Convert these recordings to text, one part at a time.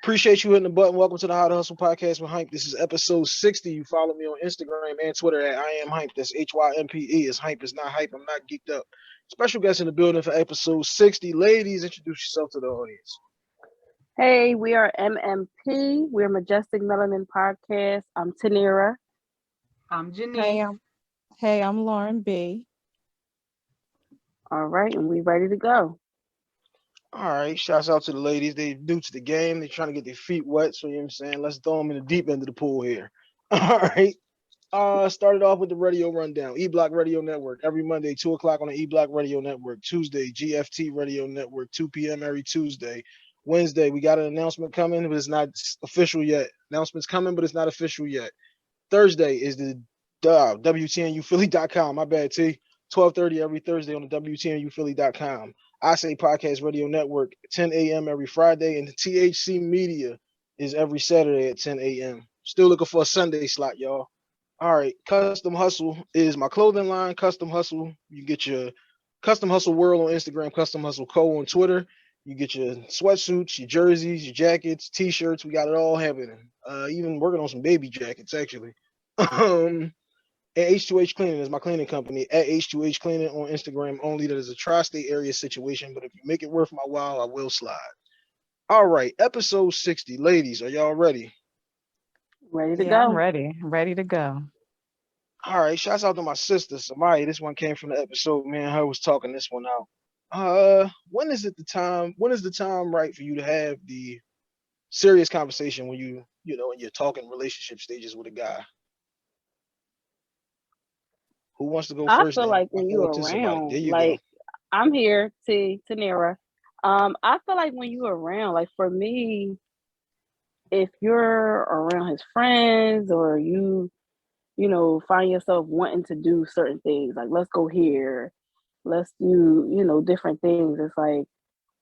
Appreciate you hitting the button. Welcome to the How to Hustle Podcast with Hype. This is episode 60. You follow me on Instagram and Twitter at I am Hype. That's HYMPE. It's Hype. It's not Hype. I'm not geeked up. Special guest in the building for episode 60. Ladies, introduce yourself to the audience. Hey, we are MMP. We're Majestic Melanin Podcast. I'm Tanira. I'm Janine. Hey, I'm Lauren B. All right, and we ready to go. All right. Shouts out to the ladies. They new to the game. They're trying to get their feet wet. So, you know what I'm saying? Let's throw them in the deep end of the pool here. All right. Started off with the radio rundown. E-Block Radio Network every Monday, 2 o'clock on the E-Block Radio Network. Tuesday, GFT Radio Network, 2 p.m. every Tuesday. Wednesday, we got an announcement coming, but it's not official yet. Announcement's coming, but it's not official yet. Thursday is the WTNUphilly.com. My bad, T. 12:30 every Thursday on the WTNUphilly.com. I Say Podcast Radio Network, 10 a.m. every Friday, and the THC Media is every Saturday at 10 a.m. Still looking for a Sunday slot, y'all. All right, Custom Hustle is my clothing line. Custom Hustle, you get your Custom Hustle World on Instagram, Custom Hustle Co. on Twitter. You get your sweatsuits, your jerseys, your jackets, T-shirts. We got it all happening. Even working on some baby jackets, actually. And H2H Cleaning is my cleaning company at H2H Cleaning on Instagram only. That is a tri-state area situation, but if you make it worth my while, I will slide. All right, episode 60. Ladies, are y'all ready? Ready to Yeah, go. I'm ready. I'm ready to go. All right, shouts out to my sister, Samaya. This one came from the episode. Me and her was talking this one out. When is the time right for you to have the serious conversation when when you're talking relationship stages with a guy? Who wants to go I first? feel like when you're around, like I'm here, Tanira. I feel like when you're around, like for me, if you're around his friends or you find yourself wanting to do certain things, like let's go here, let's do, different things. It's like,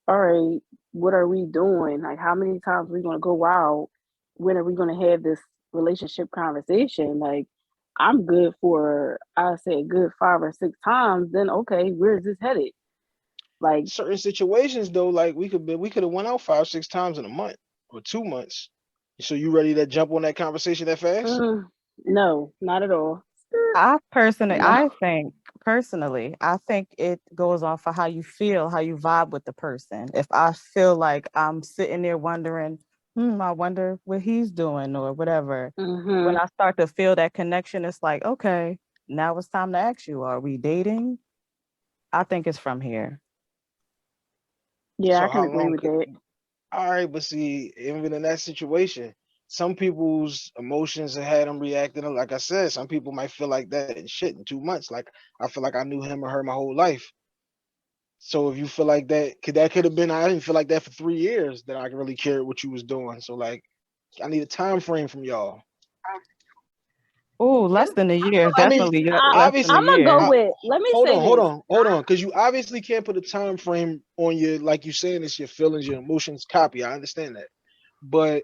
all right, what are we doing? Like how many times are we gonna go out? When are we gonna have this relationship conversation? Like I'm good for, I say, a good 5 or 6 times. Then okay, where is this headed? Like certain situations though, like we could have went out 5, 6 times in a month or 2 months. So you ready to jump on that conversation that fast? No, not at all. I think it goes off of how you feel, how you vibe with the person. If I feel like I'm sitting there wondering, I wonder what he's doing or whatever. When I start to feel that connection, it's like, okay, now it's time to ask you, are we dating? I think it's from here. Yeah, so I can agree with that. All right, but see, even in that situation, some people's emotions have had them reacting. Like I said, some people might feel like that and shit in 2 months. Like I feel like I knew him or her my whole life. So if you feel like that could have been, I didn't feel like that for 3 years that I really cared what you was doing. So like, I need a time frame from y'all. Oh, less than a year, definitely. Obviously, I'm gonna go with. Let me hold on, because you obviously can't put a time frame on your, like you saying, it's your feelings, your emotions. Copy, I understand that, but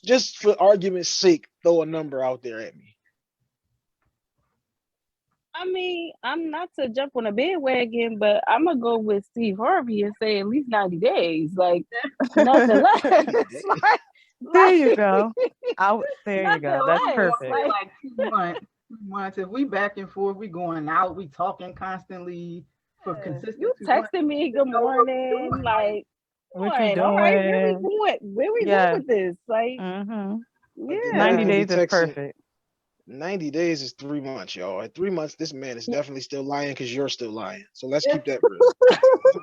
just for argument's sake, throw a number out there at me. I mean, I'm not to jump on a bandwagon, but I'm gonna go with Steve Harvey and say at least 90 days, like nothing less. There you go. There you go. That's perfect. Like 2 months. If we back and forth, we going out, we talking constantly for consistent. You texting me good morning, like what you doing? All right, where we going with this? Like, yeah, 90 days is perfect. 90 days is 3 months, y'all. At 3 months, this man is definitely still lying because you're still lying. So let's keep that real.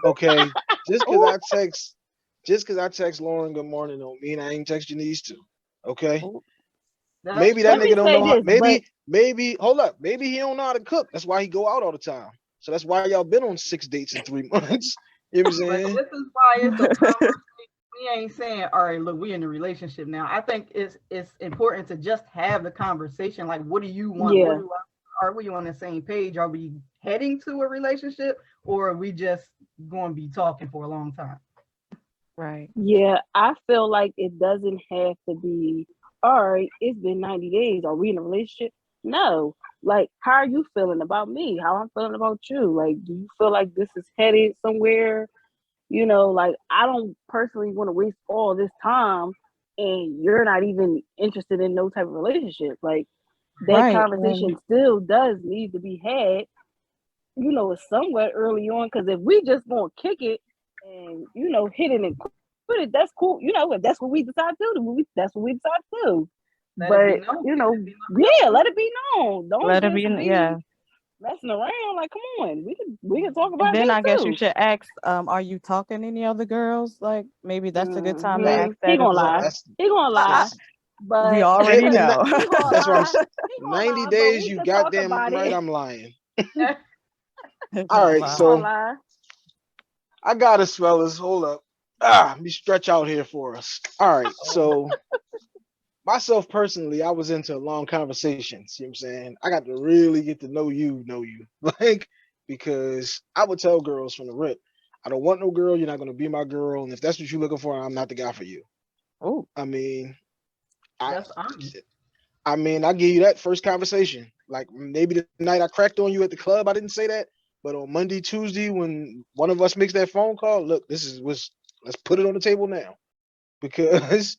Okay. Just because I text Lauren good morning don't mean I ain't text Janice too. Okay. Maybe that nigga don't know maybe hold up. Maybe he don't know how to cook. That's why he go out all the time. So that's why y'all been on 6 dates in 3 months. You know what I'm saying? This is why it's a we ain't saying, all right, look, we in a relationship now. I think it's important to just have the conversation. Like, what do you want? Yeah. Are we on the same page? Are we heading to a relationship, or are we just going to be talking for a long time? Right. Yeah, I feel like it doesn't have to be, all right, it's been 90 days. Are we in a relationship? No. Like, how are you feeling about me? How I'm feeling about you? Like, do you feel like this is headed somewhere? Like I don't personally want to waste all this time and you're not even interested in no type of relationship. Like that conversation still does need to be had, somewhat early on. Because if we just gonna kick it and hit it and quit it, that's cool. If that's what we decide to do, that's what we decide to do. But let it be known. Don't let it be yeah. messing around. Like, come on, we can talk about. Then I guess too. you should ask, are you talking to any other girls? Like maybe that's a good time to ask that. He gonna lie. He gonna lie. But we already know. That's what I'm 90 days, you goddamn right, I'm lying. All right, so I got us, fellas. Hold up. Let me stretch out here for us. All right, so myself personally, I was into long conversations. You know what I'm saying? I got to really get to know you. Like, because I would tell girls from the rip, I don't want no girl. You're not going to be my girl. And if that's what you're looking for, I'm not the guy for you. Oh, I mean, that's honest. I give you that first conversation. Like maybe the night I cracked on you at the club, I didn't say that. But on Monday, Tuesday, when one of us makes that phone call, look, let's put it on the table now. Because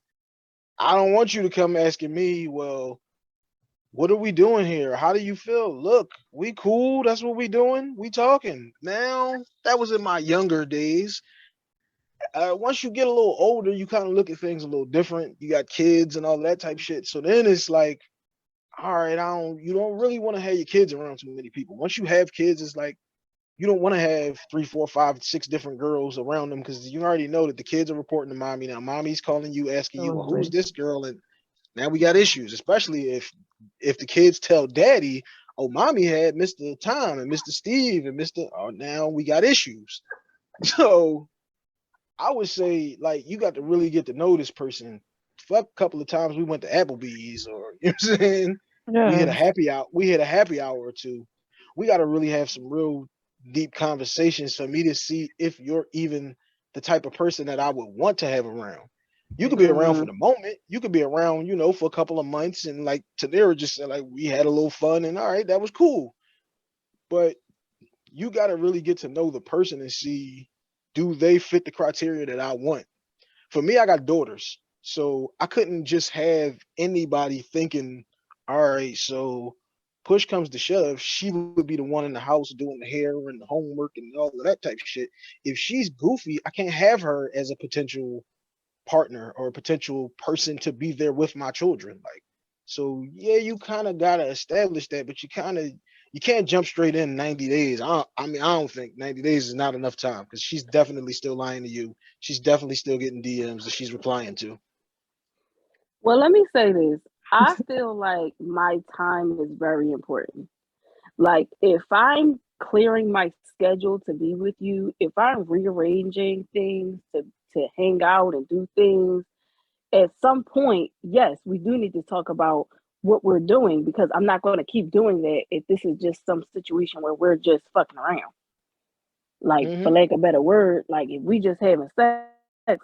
I don't want you to come asking me, well, what are we doing here? How do you feel? Look, we cool. That's what we doing. We talking. Now, that was in my younger days. Once you get a little older, you kind of look at things a little different. You got kids and all that type shit. So then it's like, all right, you don't really want to have your kids around too many people. Once you have kids, it's like, you don't want to have 3, 4, 5, 6 different girls around them because you already know that the kids are reporting to mommy. Now mommy's calling you, asking you, well, who's this girl? And now we got issues, especially if the kids tell daddy, oh, mommy had Mr. Tom and Mr. Steve and now we got issues. So I would say, like, you got to really get to know this person. Fuck, a couple of times we went to Applebee's or, you know what I'm saying? Yeah. We hit a happy hour or two. We got to really have some real deep conversations for me to see if you're even the type of person that I would want to have around. You could be around for the moment. You could be around, for a couple of months. And like Tanera just said, like, we had a little fun and all right, that was cool. But you got to really get to know the person and see, do they fit the criteria that I want? For me, I got daughters. So I couldn't just have anybody thinking, all right, so push comes to shove, she would be the one in the house doing the hair and the homework and all of that type of shit. If she's goofy, I can't have her as a potential partner or a potential person to be there with my children. Like, so yeah, you kind of got to establish that, but you can't jump straight in 90 days. I don't think 90 days is not enough time because she's definitely still lying to you. She's definitely still getting DMs that she's replying to. Well, let me say this. I feel like my time is very important. Like if I'm clearing my schedule to be with you, if I'm rearranging things to hang out and do things, at some point, yes, we do need to talk about what we're doing because I'm not going to keep doing that if this is just some situation where we're just fucking around. Like, for lack of a better word, like if we just having sex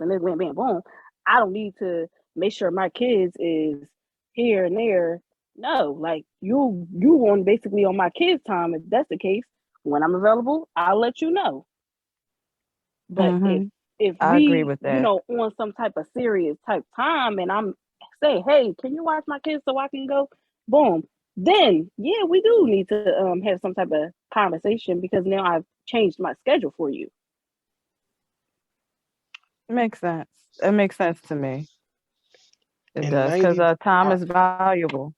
and this bam, bam, boom, I don't need to make sure my kids is here and there. No, like you on basically on my kids' time. If that's the case, when I'm available, I'll let you know. But if I agree with that. On some type of serious type time, and I'm say, hey, can you watch my kids so I can go? Boom. Then yeah, we do need to have some type of conversation because now I've changed my schedule for you. Makes sense. It makes sense to me. It does because time is valuable.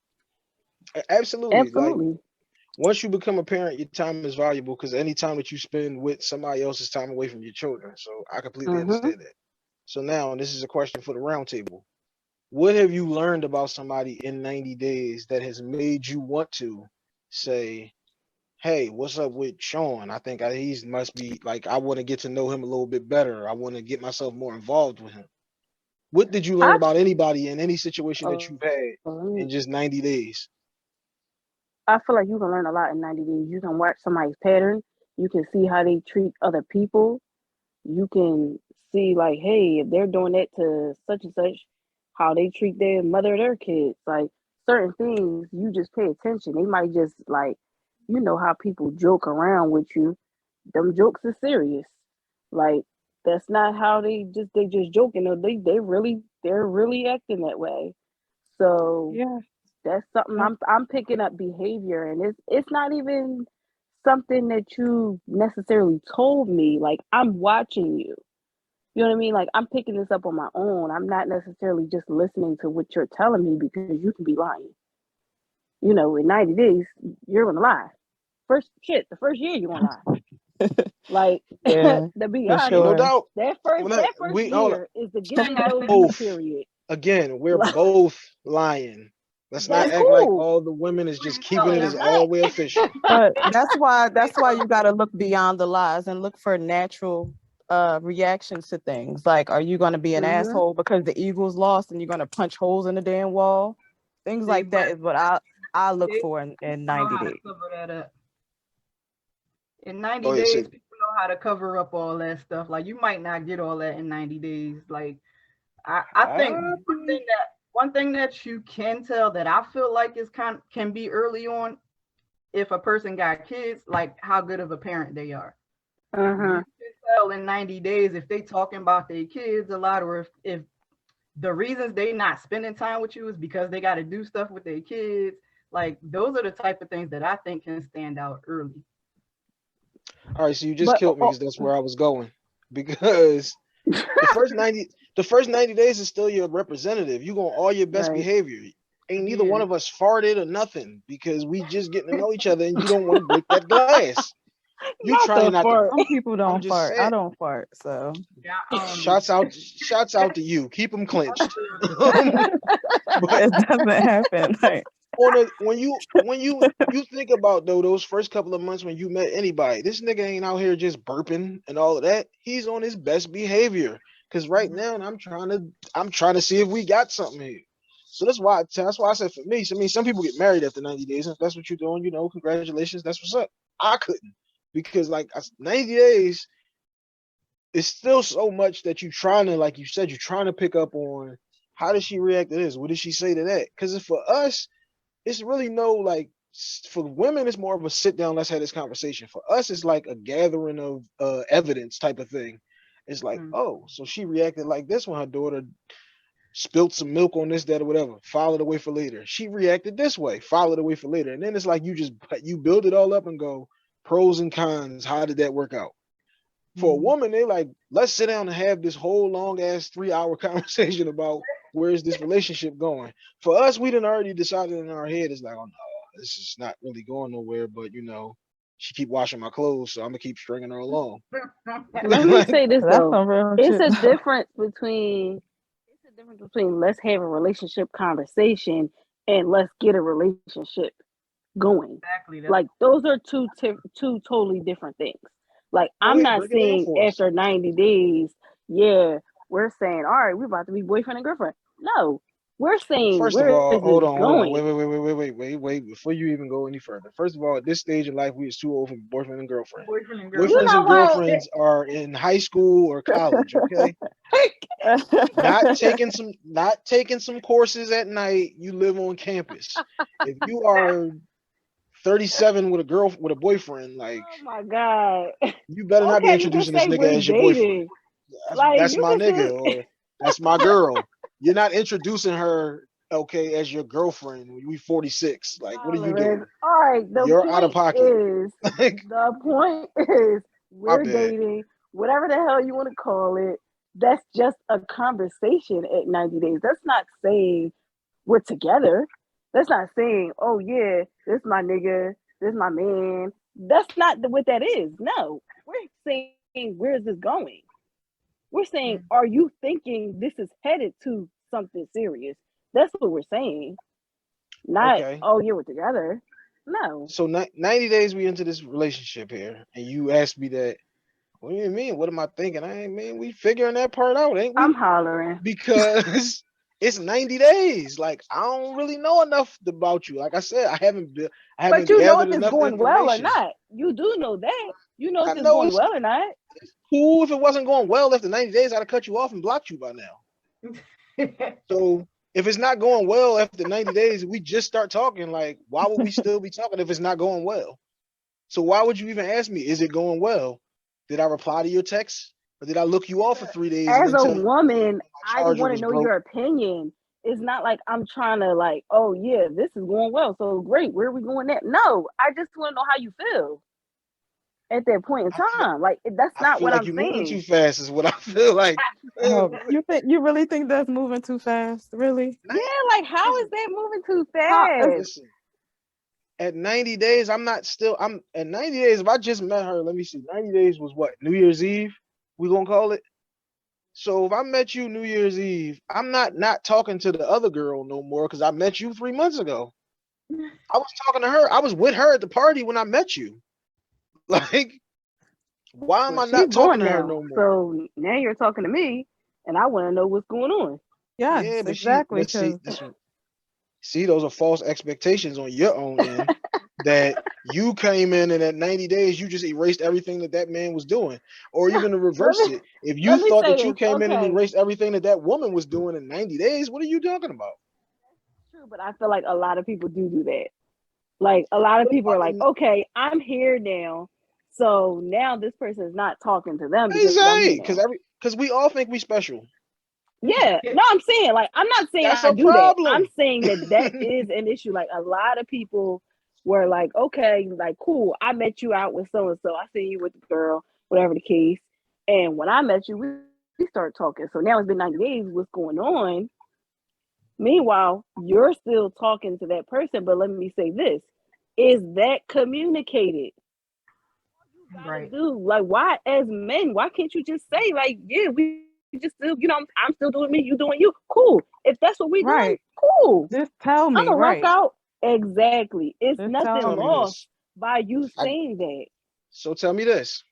Absolutely. Like, once you become a parent, your time is valuable because any time that you spend with somebody else is time away from your children. So I completely understand that. So now, and this is a question for the roundtable. What have you learned about somebody in 90 days that has made you want to say, hey, what's up with Sean? I think he must be like, I want to get to know him a little bit better. I want to get myself more involved with him. What did you learn about anybody in any situation that you've had in just 90 days? I feel like you can learn a lot in 90 days. You can watch somebody's pattern. You can see how they treat other people. You can see like, hey, if they're doing that to such and such, how they treat their mother or their kids. Like certain things, you just pay attention. They might just like, how people joke around with you. Them jokes are serious. Like that's not how they just joking. They're really acting that way. So yeah, that's something I'm picking up behavior, and it's not even something that you necessarily told me. Like, I'm watching you. You know what I mean? Like, I'm picking this up on my own. I'm not necessarily just listening to what you're telling me because you can be lying. You know, in 90 days, you're gonna lie. The first year you're gonna lie. Like, yeah, to be for honest, No sure. doubt. that first year is the get to know you Both. period. Again, we're Like, both lying. Let's not that's act like cool. all the women is just keeping it telling as them. all the way official. But that's why you got to look beyond the lies and look for natural reactions to things. Like, are you going to be an Mm-hmm. asshole because the Eagles lost and you're going to punch holes in the damn wall? Things like that is what I look for in 90 days. Cover that up. In 90 Oh, yeah, days, people know how to cover up all that stuff. Like, you might not get all that in 90 days. Like, I think one thing that you can tell that I feel like can be early on, if a person got kids, like how good of a parent they are. Uh-huh. You can tell in 90 days if they talking about their kids a lot, or if the reasons they not spending time with you is because they got to do stuff with their kids. Like, those are the type of things that I think can stand out early. All right, so you just killed me because that's where I was going. Because the first 90 days is still your representative. You going all your best behavior. Ain't neither one of us farted or nothing because we just getting to know each other and you don't want to break that glass. You trying not to. Some people don't fart. Saying. I don't fart, so Shouts out to you. Keep them clenched. It doesn't happen. Like, when you think about those first couple of months when you met anybody, this nigga ain't out here just burping and all of that. He's on his best behavior. Cause right now I'm trying to see if we got something here. So that's why I said for me. So, I mean, some people get married after 90 days. If that's what you're doing, congratulations. That's what's up. I couldn't, because 90 days is still so much that you're trying to, like you said, you're trying to pick up on how does she react to this? What did she say to that? Because for us, it's really for women, it's more of a sit down, let's have this conversation. For us, it's like a gathering of evidence type of thing. It's like, oh, so she reacted like this when her daughter spilled some milk on this, that, or whatever. File it away for later. She reacted this way. File it away for later. And then it's like you build it all up and go pros and cons. How did that work out? For a woman, they like, let's sit down and have this whole long ass 3-hour conversation about where's this relationship going. For us, we done already decided in our head, it's like, oh no, this is not really going nowhere. But she keep washing my clothes, so I'm gonna keep stringing her along. Let me say this though, it's a difference between let's have a relationship conversation and let's get a relationship going. Exactly. Like, those are two totally different things. Like, I'm not saying after 90 days, we're saying, all right, we're about to be boyfriend and girlfriend. No, we're saying, first of all, hold on. Wait. Before you even go any further, first of all, at this stage in life, we is too old for boyfriend and girlfriend. Boyfriends and girlfriends are in high school or college, okay? Not taking some courses at night. You live on campus. If you are 37 with a boyfriend, like, oh my god, you better not be introducing this nigga as your boyfriend. That's my nigga, or that's my girl. You're not introducing her, okay, as your girlfriend when we 46. Like, what are you doing? All right, you're out of pocket. The point is we're dating, whatever the hell you want to call it. That's just a conversation at 90 days. That's not saying we're together. That's not saying, oh yeah, this is my nigga, this is my man. That's not what that is. No, we're saying, where's this going? We're saying, are you thinking this is headed to something serious? That's what we're saying. Not, oh yeah, we're together. No. So 90 days we into this relationship here, and you asked me that. What do you mean? What am I thinking? We figuring that part out, ain't we? I'm hollering. Because it's 90 days. Like, I don't really know enough about you. Like I said, I haven't but you know if it's going well or not. You do know that. You know if it's going well or not. It's cool. If it wasn't going well after 90 days, I'd have cut you off and blocked you by now. So if it's not going well after 90 days, we just start talking. Like, why would we still be talking if it's not going well? So why would you even ask me, is it going well? Did I reply to your text? Or did I look you off for 3 days and As then a tell you woman, my I charger want to was know broke? your opinion. It's not like I'm trying to like, oh yeah, this is going well, so great. Where are we going at? No, I just want to know how you feel at that point in time. Like that's I not feel what like I'm you're moving too saying. fast. Is what I feel like. You really think that's moving too fast? Really? Yeah, like how is that moving too How, fast? Listen, at 90 days, I'm at 90 days. If I just met her, let me see. 90 days was what? New Year's Eve? We gonna call it? So if I met you New Year's Eve, I'm not talking to the other girl no more because I met you 3 months ago. I was talking to her. I was with her at the party when I met you. Like, why am Well, I she's not talking gone to her now, no more? so now you're talking to me, and I want to know what's going on. yes, Yeah, but exactly. see, those are false expectations on your own end that you came in and at 90 days you just erased everything that man was doing, or No, even to let reverse me it. If you let me thought say that you this. came in and Okay, erased everything that woman was doing in 90 days, what are you talking about? true, but I feel like a lot of people do that. Like a lot of people are like, okay, I'm here now, so now this person is not talking to them because I'm here Exactly, now. because we all think we special. Yeah, no, I'm saying like I'm not saying That's I a do that. I'm problem. saying that is an issue. Like a lot of people were like, okay, like cool, I met you out with so and so. I seen you with the girl, whatever the case. And when I met you, we start talking. So now it's been 90 days. What's going on? Meanwhile, you're still talking to that person. But let me say this: is that communicated? Right. Do like why as men? Why can't you just say like, yeah, we just still, I'm still doing me, you doing you. Cool. If that's what we doing, Right. cool. Just tell I'm me. gonna rock Right. out. Exactly. It's Just nothing tell Tell me me. lost this. by you I, saying that. so tell me this.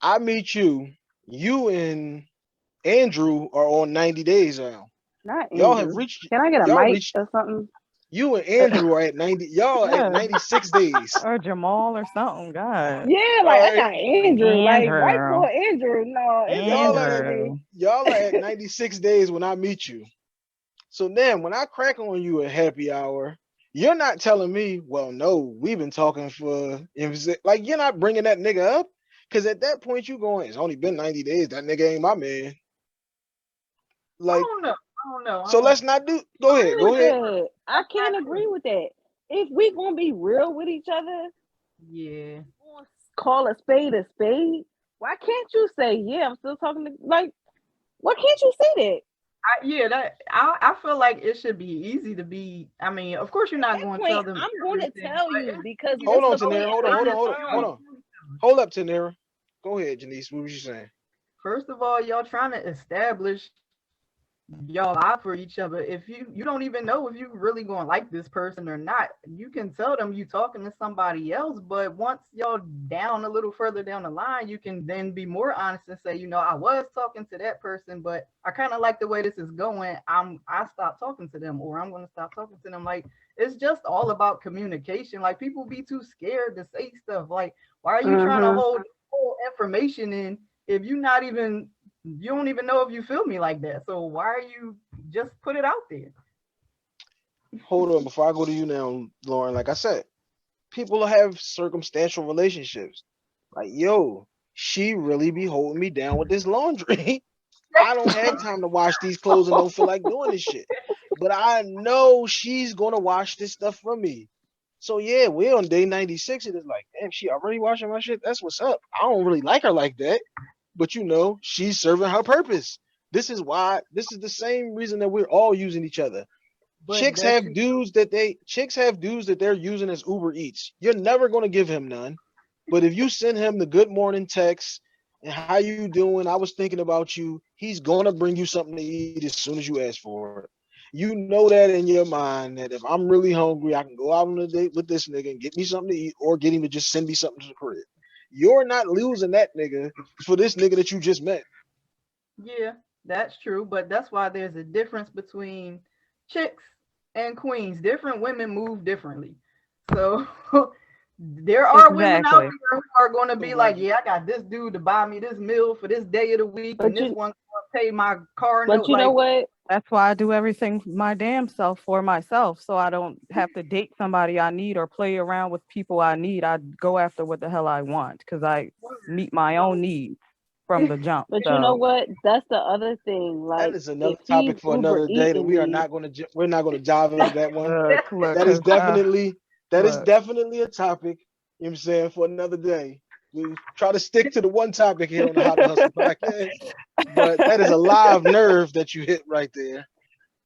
I meet you. You and Andrew are on 90 days now. Not Y'all have Andrew. reached. Can I get a Y'all mic reached. or something? You and Andrew are at 90. Y'all are at Yeah. 96 days. Or Jamal or something. God. Yeah, All like I right. got Andrew. Like right Andrew. for Andrew. No, it's Y'all are Andrew at for me. Andrew. y'all are at 96 days when I meet you. So then when I crack on you at happy hour, you're not telling me, well, no, we've been talking for like you're not bringing that nigga up. Cause at that point you going, it's only been 90 days. That nigga ain't my man. I Like, don't know. I don't know. so let's not do go ahead. Agree Go with ahead. that. I That's can't not agree true. with that. If we gonna be real with each other, Yeah. call a spade a spade. Why can't you say, yeah, I'm still talking to like why can't you say that? I feel like it should be easy to be. I mean, of course, you're At not that going to point, tell them I'm going to everything, tell but you it's because easy to Hold it's on, the show Tanera. point Hold on, I'm hold on, just hold on, hold on. on. Hold up, Tanera. Go ahead, Janice. What was you saying? First of all, y'all trying to establish y'all vibe for each other. If you don't even know if you really gonna like this person or not, you can tell them you talking to somebody else. But once y'all down a little further down the line, you can then be more honest and say, I was talking to that person, but I kind of like the way this is going. I stopped talking to them, or I'm gonna stop talking to them. Like it's just all about communication. Like people be too scared to say stuff. Like why are you trying to Mm-hmm. hold whole information in if you don't even know if you feel me like that. So why are you just put it out there? Hold on, before I go to you now, Lauren. Like I said, people have circumstantial relationships. Like, yo, she really be holding me down with this laundry. I don't have time to wash these clothes and don't feel like doing this shit. But I know she's gonna wash this stuff for me. So yeah, we're on day 96. It is like, damn, she already washing my shit. That's what's up. I don't really like her like that. But she's serving her purpose. This is the same reason that we're all using each other. But that should Chicks have dudes that they're using as Uber Eats. You're never gonna give him none. But if you send him the good morning text and how you doing, I was thinking about you, he's gonna bring you something to eat as soon as you ask for it. You know that in your mind that if I'm really hungry, I can go out on a date with this nigga and get me something to eat or get him to just send me something to the crib. You're not losing that nigga for this nigga that you just met. yeah, that's true. But that's why there's a difference between chicks and queens. Different women move differently. So there are women out Exactly. there who are going to So be like, like, yeah, I got this dude to buy me this meal for this day of the week, and But this you one's going to pay my car but note. you know Like, what? That's why I do everything my damn self for myself. So I don't have to date somebody I need or play around with people I need. I go after what the hell I want because I meet my own needs. from the jump. But you know what? That's the other thing. Like, that is another topic for another day that we are not going to. We're not going to dive into that one. That is definitely a topic. You know what I'm saying, for another day. We try to stick to the one topic here on the How to Hustle podcast, but that is a live nerve that you hit right there.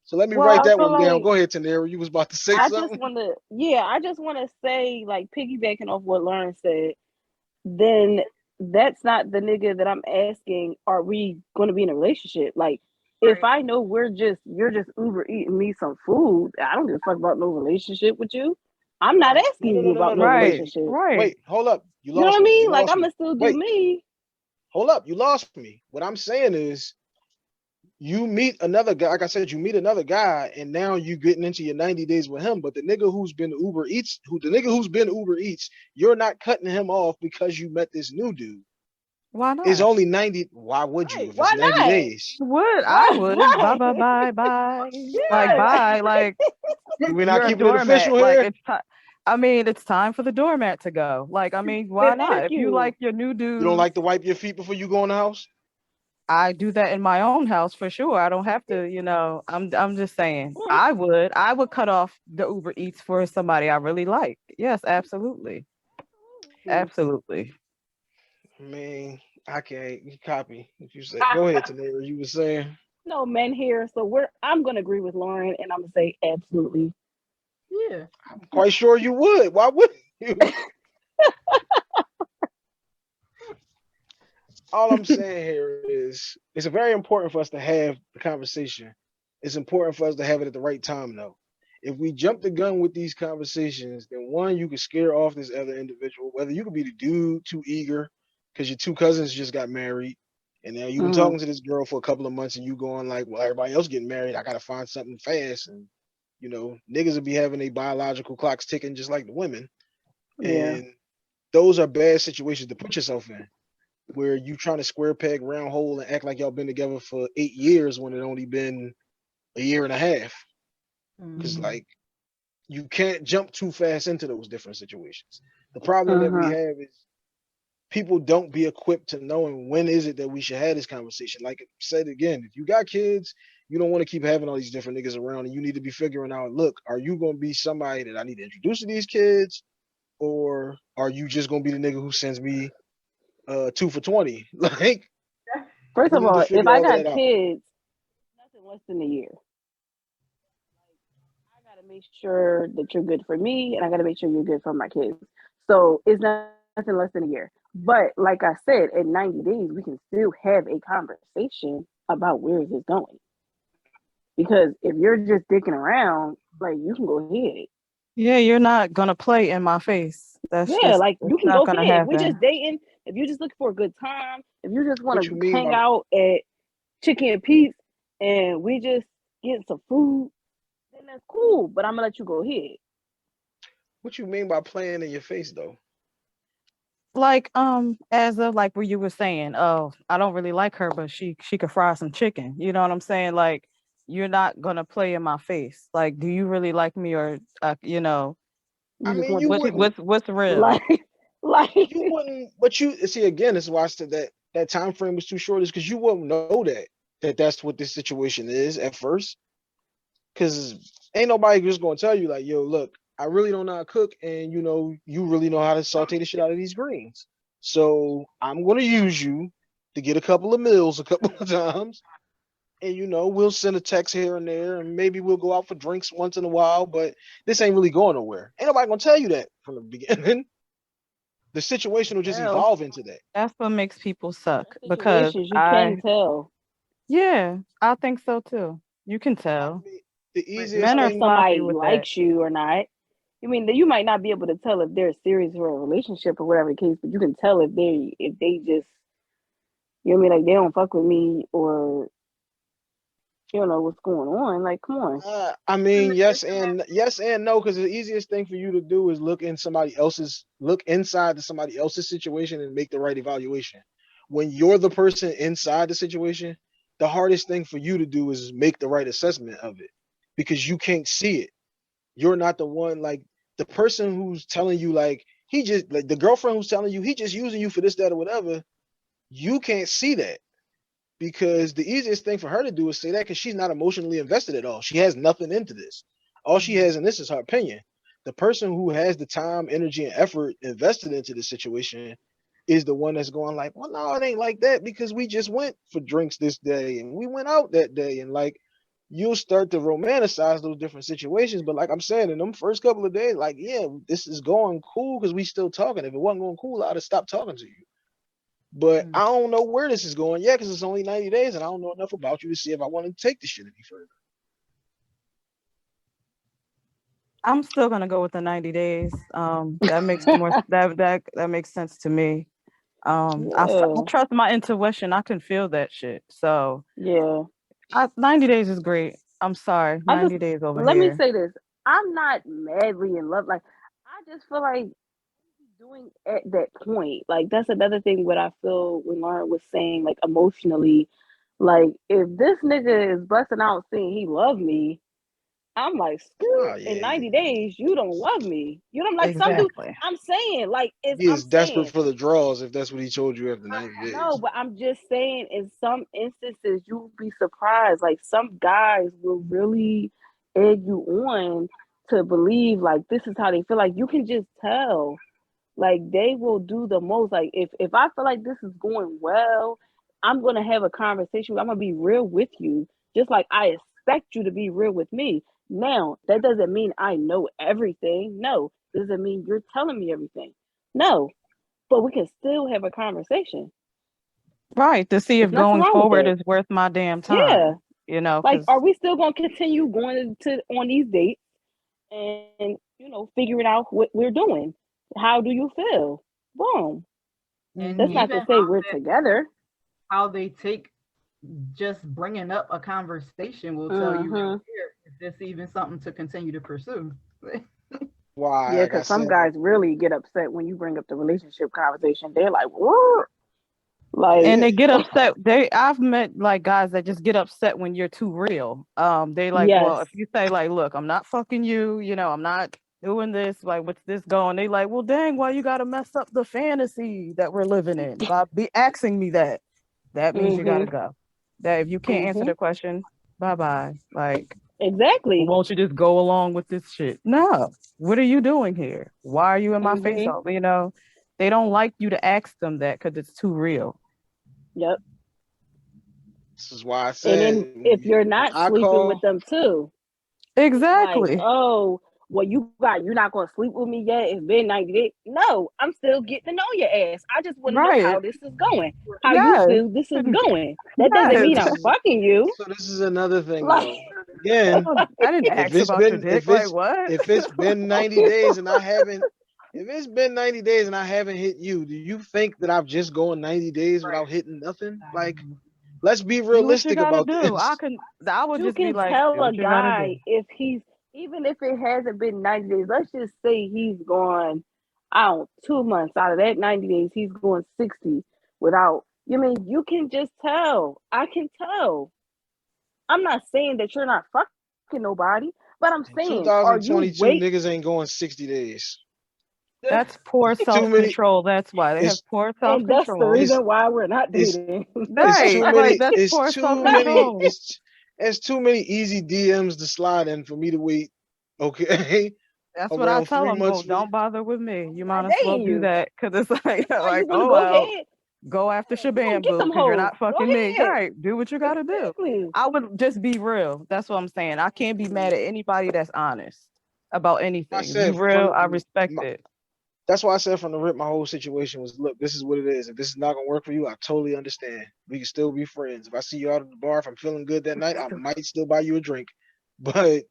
So let me write that one down. Go ahead, Tanera. You was about to say something. I just want to say, like, piggybacking off what Lauren said, then that's not the nigga that I'm asking, are we going to be in a relationship? Like, if I know you're just Uber eating me some food, I don't give a fuck about no relationship with you. I'm not asking you about no relationship. Wait, hold up. You know what I mean? Like, I'm going to still do me. Hold up. You lost me. What I'm saying is, you meet another guy, like I said, you meet another guy, and now you getting into your 90 days with him. But the nigga who's been Uber Eats, you're not cutting him off because you met this new dude. Why not? It's only 90. Why would you? If it's 90 days. I would. Bye. Yeah. Like, bye. Like, we're not keeping it official here. Like, it's time for the doormat to go. Like, I mean, why not? If you like your new dude. You don't like to wipe your feet before you go in the house? I do that in my own house for sure. I don't have to, I'm just saying. I would cut off the Uber Eats for somebody I really like. Yes, absolutely. Absolutely. Man, I can't copy what you said. Go ahead, Tanera. You were saying. No men here, so I'm gonna agree with Lauren, and I'm gonna say absolutely. Yeah. I'm quite sure you would. Why wouldn't you? All I'm saying here is it's very important for us to have the conversation. It's important for us to have it at the right time, though. If we jump the gun with these conversations, then one, you could scare off this other individual, whether you could be the dude too eager because your two cousins just got married, and now you've been talking to this girl for a couple of months, and you going like, well, everybody else getting married, I got to find something fast. And, niggas will be having their biological clocks ticking just like the women. Yeah. And those are bad situations to put yourself in, where you trying to square peg round hole and act like y'all been together for 8 years when it only been a year and a half. Because like, you can't jump too fast into those different situations. The problem that we have is people don't be equipped to knowing when is it that we should have this conversation. Like I said again, if you got kids, you don't want to keep having all these different niggas around, and you need to be figuring out, look, are you going to be somebody that I need to introduce to these kids, or are you just going to be the nigga who sends me 2 for $20? Like, first of all, if I got kids, nothing less than a year. I gotta make sure that you're good for me, and I gotta make sure you're good for my kids. So it's nothing less than a year. But like I said, in 90 days, we can still have a conversation about where is this going. Because if you're just dicking around, like, you can go ahead. Yeah, you're not gonna play in my face. That's you can go ahead. We're just dating. If you're just looking for a good time, if you just want to hang out at Chicken and Pete's and we just get some food, then that's cool. But I'm gonna let you go ahead. What you mean by playing in your face, though? Like, as of like where you were saying, oh, I don't really like her, but she could fry some chicken. You know what I'm saying? Like, you're not gonna play in my face. Like, do you really like me, or I mean, you what's real? Like you wouldn't. But you see, again, this is why I said that time frame was too short. Is because you wouldn't know that's what this situation is at first. Because ain't nobody just gonna tell you like, yo, look, I really don't know how to cook, and you really know how to saute the shit out of these greens. So I'm gonna use you to get a couple of meals a couple of times. And we'll send a text here and there, and maybe we'll go out for drinks once in a while, but this ain't really going nowhere. Ain't nobody gonna tell you that from the beginning. The situation will just evolve into that. That's what makes people suck, because you can tell. Yeah, I think so too. You can tell. I mean, the easiest thing, if somebody likes you or not. I mean, you might not be able to tell if they're serious for a relationship or whatever the case, but you can tell if they just, like, they don't fuck with me, or what's going on. Like, come on. I mean, yes and no, because the easiest thing for you to do is look inside to somebody else's situation and make the right evaluation. When you're the person inside the situation, the hardest thing for you to do is make the right assessment of it, because you can't see it. You're not the one, like, the person who's telling you, like, he just, like, the girlfriend who's telling you he just using you for this, that, or whatever. You can't see that because the easiest thing for her to do is say that because she's not emotionally invested at all. She has nothing into this. All she has in this is her opinion. The person who has the time, energy, and effort invested into the situation is the one that's going like, well, no, it ain't like that because we just went for drinks this day and we went out that day. And like, you'll start to romanticize those different situations. But like I'm saying, in them first couple of days, like, yeah, this is going cool because we still talking. If it wasn't going cool, I'd have stopped talking to you. But I don't know where this is going yet because it's only 90 days and I don't know enough about you to see if I want to take this shit any further. I'm still gonna go with the 90 days. That makes more that makes sense to me. I trust my intuition. I can feel that shit. So yeah, 90 days is great. I'm sorry, 90 days over let here. Let me say this: I'm not madly in love. Like, I just feel like doing at that point. Like, that's another thing. What I feel when Lauren was saying, like emotionally, like if this nigga is busting out saying he loved me, I'm like, in 90 days, you don't love me. You don't like some dude. I'm saying, like, I'm desperate for the draws if that's what he told you after 90 days. No, but I'm just saying, in some instances, you'll be surprised. Like, some guys will really egg you on to believe, like, this is how they feel. Like, you can just tell. Like, they will do the most. Like, if I feel like this is going well, I'm going to have a conversation. I'm going to be real with you, just like I expect you to be real with me. Now, that doesn't mean I know everything. No, doesn't mean you're telling me everything. No, but we can still have a conversation. Right, to see if going forward is worth my damn time. Yeah. You know, like, are we still going to continue going on these dates and, figuring out what we're doing? How do you feel? Boom. And that's not to say we're together. How they take just bringing up a conversation will tell you if this even something to continue to pursue. Why? Yeah, because some guys really get upset when you bring up the relationship conversation. They're like, "What?" Like, and they get upset. I've met like guys that just get upset when you're too real. They like, well, if you say like, look, I'm not fucking you, I'm not doing this, like, what's this going? They like, well, dang, why you gotta mess up the fantasy that we're living in by be asking me that? That means you gotta go. That if you can't answer the question, bye. Like, exactly. Won't you just go along with this shit? No. What are you doing here? Why are you in my face? They don't like you to ask them that because it's too real. Yep. This is why I said, and then if you're not sleeping with them too, exactly. Like, oh, well, you're not gonna sleep with me yet. It's been 90 days. No, I'm still getting to know your ass. I just want to know how this is going. How you feel this is going. That doesn't mean I'm fucking you. So this is another thing, though. Again, I didn't ask about your dick. Like, what? If it's been 90 days and I haven't, if it's been 90 days and I haven't hit you, do you think that I've just gone 90 days without hitting nothing? Like, let's be realistic about this. I would just be like, tell a guy if he's, even if it hasn't been 90 days, let's just say he's gone out 2 months out of that 90 days, he's going 60 without, you can just tell. I can tell. I'm not saying that you're not fucking nobody, but I'm saying, 2022 niggas ain't going 60 days. That's poor self-control. That's why they have poor self-control. And that's the reason why we're not dating. It's too many easy DMs to slide in for me to wait. Okay. That's what I tell them. Don't bother with me. You might as well do that because it's like oh well, go after Shabam boo because you're not fucking me. Right? Do what you gotta do. I would just be real. That's what I'm saying. I can't be mad at anybody that's honest about anything. You real, I respect it. That's why I said from the rip, my whole situation was, look, this is what it is. If this is not gonna work for you, I totally understand. We can still be friends. If I see you out at the bar, if I'm feeling good that night, I might still buy you a drink. But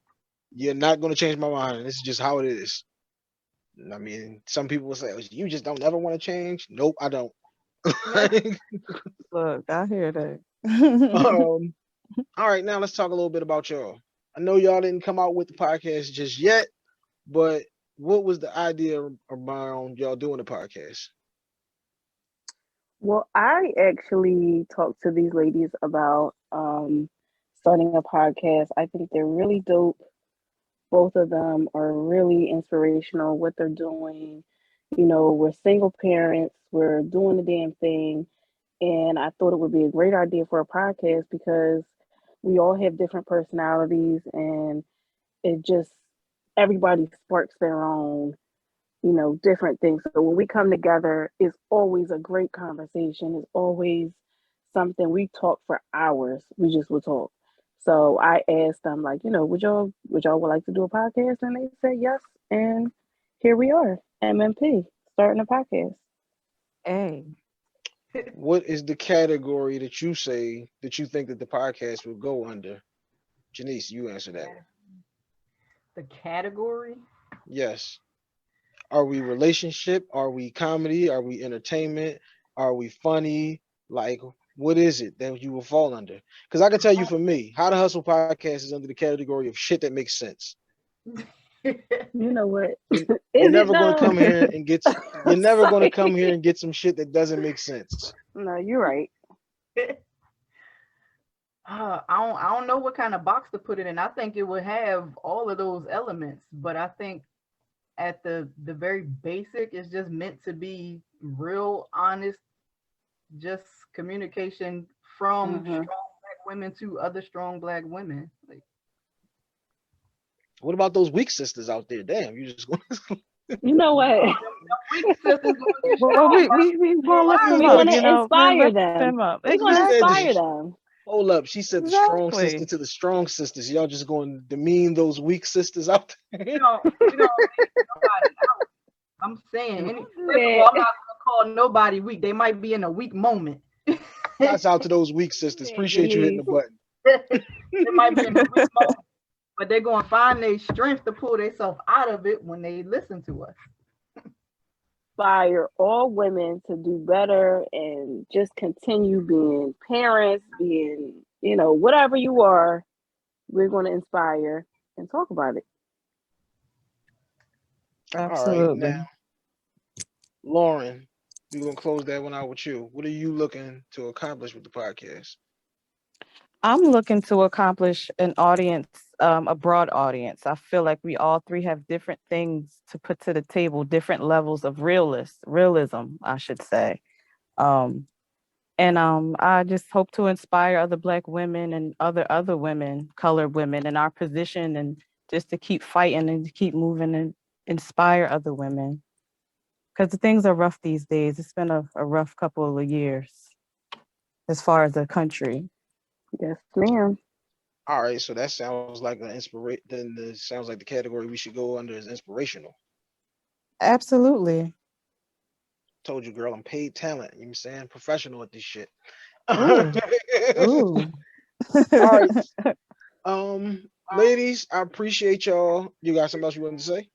you're not gonna change my mind. This is just how it is. I mean, some people will say, you just don't ever want to change. Nope, I don't. Look, I hear that. All right, now let's talk a little bit about y'all. I know y'all didn't come out with the podcast just yet, but what was the idea around y'all doing the podcast? Well, I actually talked to these ladies about starting a podcast. I think they're really dope. Both of them are really inspirational, what they're doing. We're single parents. We're doing the damn thing. And I thought it would be a great idea for a podcast because we all have different personalities and it just everybody sparks their own, different things. So when we come together, it's always a great conversation. It's always something we talk for hours. We just will talk. So I asked them, like, would y'all like to do a podcast? And they said yes. And here we are, MMP, starting a podcast. Hey. What is the category that you think that the podcast will go under? Janice, you answer that one. The category? Yes. Are we relationship? Are we comedy? Are we entertainment? Are we funny? Like, what is it that you will fall under? Because I can tell you for me, How to Hustle podcast is under the category of shit that makes sense. You know what? You're never going to come here and get. You're never going to come here and get some shit that doesn't make sense. No, you're right. I don't know what kind of box to put it in. I think it would have all of those elements, but I think at the very basic, it's just meant to be real, honest, just communication from strong Black women to other strong Black women. Like, what about those weak sisters out there? Damn, you just going. You know what? Weak sisters we want to inspire them. We want to inspire them. Hold up, she said the strong sister to the strong sisters. Y'all just going to demean those weak sisters out there. You know, I'm saying, I'm not gonna call nobody weak. They might be in a weak moment. Shouts out to those weak sisters. Appreciate you hitting the button. They might be in a weak moment, but they're gonna find their strength to pull themselves out of it when they listen to us. Inspire all women to do better and just continue being parents, being, whatever you are. We're going to inspire and talk about it. Absolutely. All right, now, Lauren, we're going to close that one out with you. What are you looking to accomplish with the podcast? I'm looking to accomplish an audience, a broad audience. I feel like we all three have different things to put to the table, different levels of realism, I should say. I just hope to inspire other Black women and other women, colored women in our position, and just to keep fighting and to keep moving and inspire other women. Because the things are rough these days. It's been a rough couple of years as far as the country. Yes, ma'am. All right, so that sounds like an inspiration. Then it sounds like the category we should go under is inspirational. Absolutely. Told you, girl, I'm paid talent. You know what I'm saying? Professional at this shit. Ooh. All right. Ladies, I appreciate y'all. You got something else you wanted to say?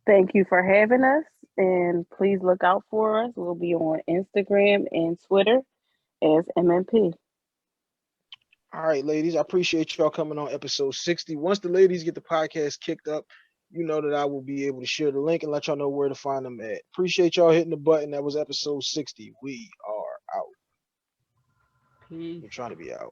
Thank you for having us, and please look out for us. We'll be on Instagram and Twitter as MMP. All right, ladies, I appreciate y'all coming on episode 60. Once the ladies get the podcast kicked up, you know that I will be able to share the link and let y'all know where to find them at. Appreciate y'all hitting the button. That was episode 60. We are out. Peace. We're trying to be out.